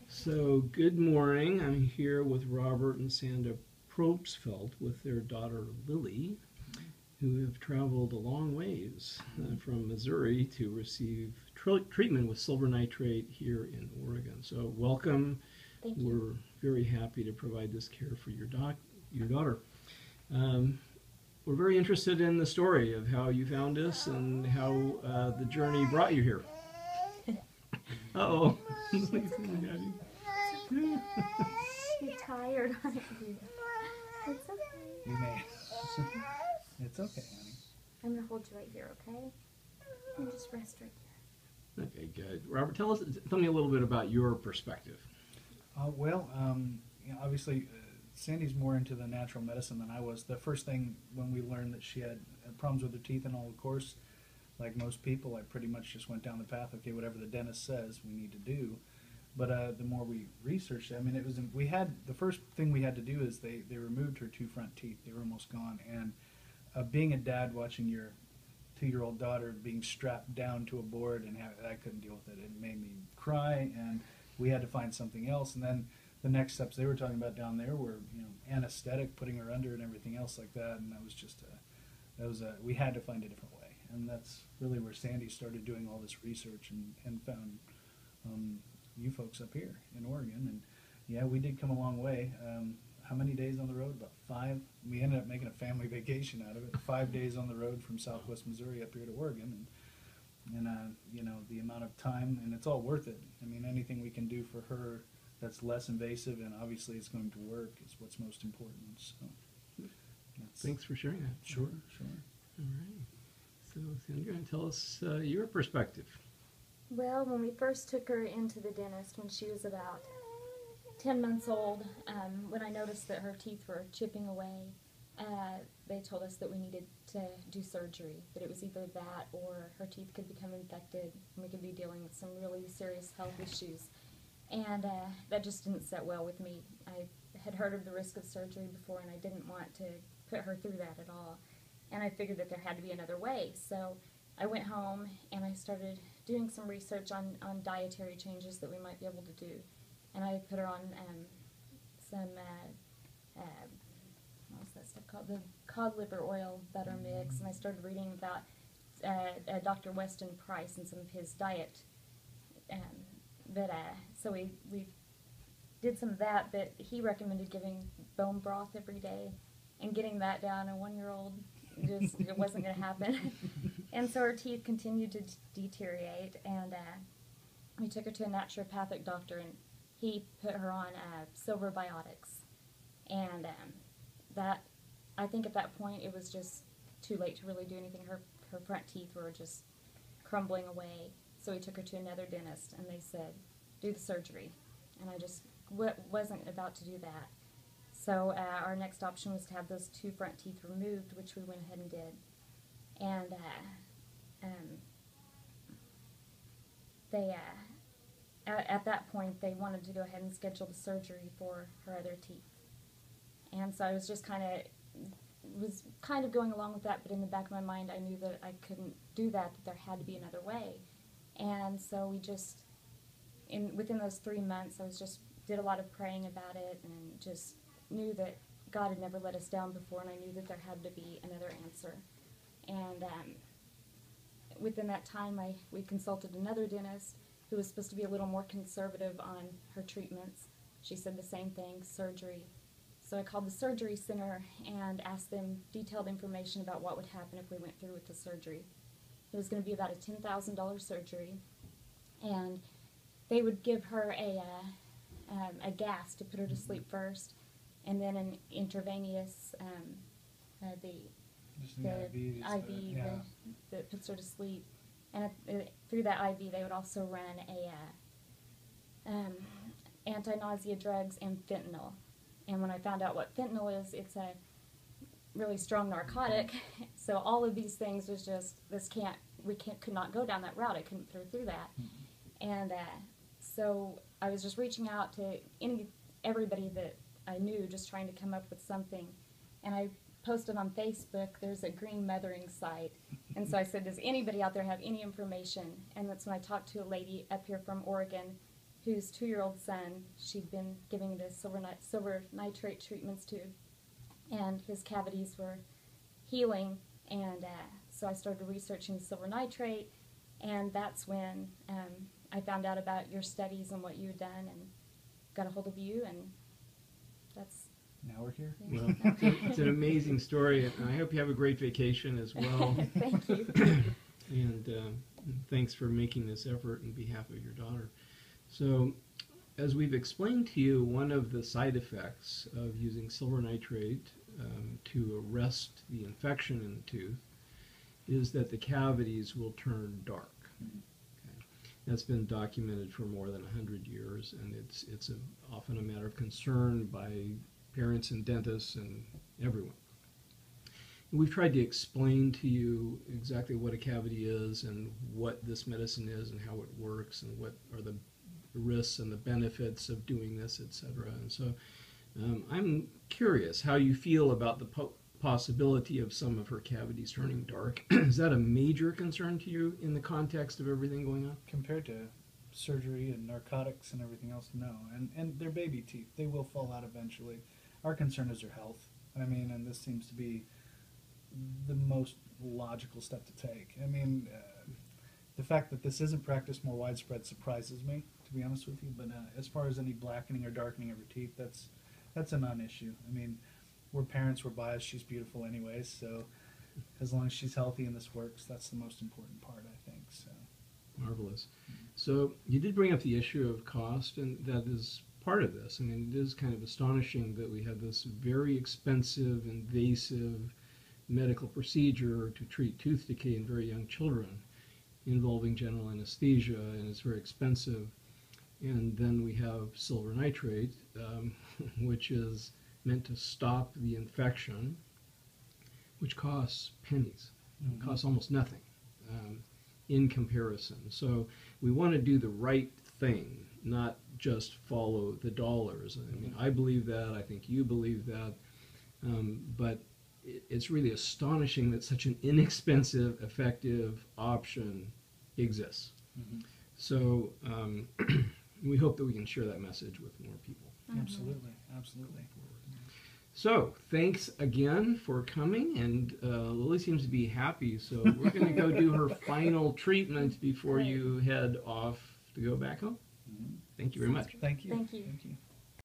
So, good morning. I'm here with Robert and Sandra Probstfeld with their daughter Lily, who have traveled a long ways from Missouri to receive treatment with silver nitrate here in Oregon. So, welcome. Thank you. We're very happy to provide this care for your daughter. Um, we're very interested in the story of how you found us and how the journey brought you here. Uh-oh. You're tired, aren't you? It's okay. You may. It's okay, honey. I'm going to hold you right here, okay? And just rest right here. Okay, good. Robert, tell me a little bit about your perspective. Obviously, Sandy's more into the natural medicine than I was. The first thing when we learned that she had problems with her teeth and all, of course, like most people, I pretty much just went down the path, okay, whatever the dentist says we need to do. But the more we researched it, I mean, the first thing we had to do is they removed her two front teeth. They were almost gone. And being a dad, watching your 2-year-old daughter being strapped down to a board, and I couldn't deal with it. It made me cry, and we had to find something else. And then the next steps they were talking about down there were, anesthetic, putting her under and everything else like that. And that was just we had to find a different way. And that's really where Sandy started doing all this research and found you folks up here in Oregon. And yeah, we did come a long way. How many days on the road? About 5. We ended up making a family vacation out of it. 5 days on the road from Southwest Missouri up here to Oregon, and the amount of time, and it's all worth it. I mean, anything we can do for her that's less invasive and obviously it's going to work is what's most important. So Thanks for sharing that. Sure. All right. So, Sandra, tell us your perspective. Well, when we first took her into the dentist when she was about 10 months old, when I noticed that her teeth were chipping away, they told us that we needed to do surgery, that it was either that or her teeth could become infected and we could be dealing with some really serious health issues. And that just didn't sit well with me. I had heard of the risk of surgery before, and I didn't want to put her through that at all. And I figured that there had to be another way. So I went home and I started doing some research on dietary changes that we might be able to do. And I put her on some, what's that stuff called? The cod liver oil butter mix. And I started reading about Dr. Weston Price and some of his diet. So we did some of that, but he recommended giving bone broth every day. And getting that down, a 1-year-old, it wasn't going to happen. And so her teeth continued to deteriorate, and we took her to a naturopathic doctor, and he put her on silver biotics. And I think at that point it was just too late to really do anything. Her front teeth were just crumbling away. So we took her to another dentist, and they said, do the surgery. And I just wasn't about to do that. So our next option was to have those 2 front teeth removed, which we went ahead and did. And at that point, they wanted to go ahead and schedule the surgery for her other teeth. And so I was just kind of going along with that, but in the back of my mind, I knew that I couldn't do that there had to be another way. And so we just, within those 3 months, I did a lot of praying about it and just knew that God had never let us down before, and I knew that there had to be another answer. And within that time, we consulted another dentist who was supposed to be a little more conservative on her treatments. She said the same thing, surgery. So I called the surgery center and asked them detailed information about what would happen if we went through with the surgery. It was going to be about a $10,000 surgery, and they would give her a gas to put her to sleep first, and then an intravenous, IV that puts her to sleep. And through that IV, they would also run anti-nausea drugs and fentanyl. And when I found out what fentanyl is, it's a really strong narcotic. So all of these things was just, could not go down that route. I couldn't throw through that. And so I was just reaching out to everybody that I knew, just trying to come up with something. And I posted on Facebook, there's a green mothering site. And so I said, does anybody out there have any information? And that's when I talked to a lady up here from Oregon whose 2-year-old son she'd been giving the silver nitrate treatments to, and his cavities were healing, and so I started researching silver nitrate, and that's when I found out about your studies and what you had done, and got a hold of you, and that's... Now we're here. Yeah. Well, it's an amazing story, and I hope you have a great vacation as well. Thank you. And thanks for making this effort on behalf of your daughter. So, as we've explained to you, one of the side effects of using silver nitrate to arrest the infection in the tooth is that the cavities will turn dark. Okay. That's been documented for more than 100 years, and it's often a matter of concern by parents and dentists and everyone. We've tried to explain to you exactly what a cavity is and what this medicine is and how it works and what are the risks and the benefits of doing this, etc. And so I'm curious how you feel about the possibility of some of her cavities turning dark. Is that a major concern to you in the context of everything going on? Compared to surgery and narcotics and everything else, no. And they're baby teeth. They will fall out eventually. Our concern is their health. I mean, and this seems to be the most logical step to take. I mean, the fact that this isn't practiced more widespread surprises me, to be honest with you. But as far as any blackening or darkening of her teeth, that's a non-issue. I mean, we're parents, we're biased. She's beautiful anyways, so as long as she's healthy and this works, that's the most important part, I think. So Marvelous. So you did bring up the issue of cost, and that is part of this. I mean, it is kind of astonishing that we have this very expensive, invasive medical procedure to treat tooth decay in very young children involving general anesthesia, and it's very expensive. And then we have silver nitrate, which is meant to stop the infection, which costs pennies. It costs almost nothing in comparison. So we want to do the right thing, not just follow the dollars. I mean, I believe that, I think you believe that, but it's really astonishing that such an inexpensive, effective option exists. So we hope that we can share that message with more people. absolutely, absolutely. So thanks again for coming, and Lily seems to be happy, so we're going to go do her final treatment before you head off to go back home. Thank you very much. Thank you. Thank you. Thank you.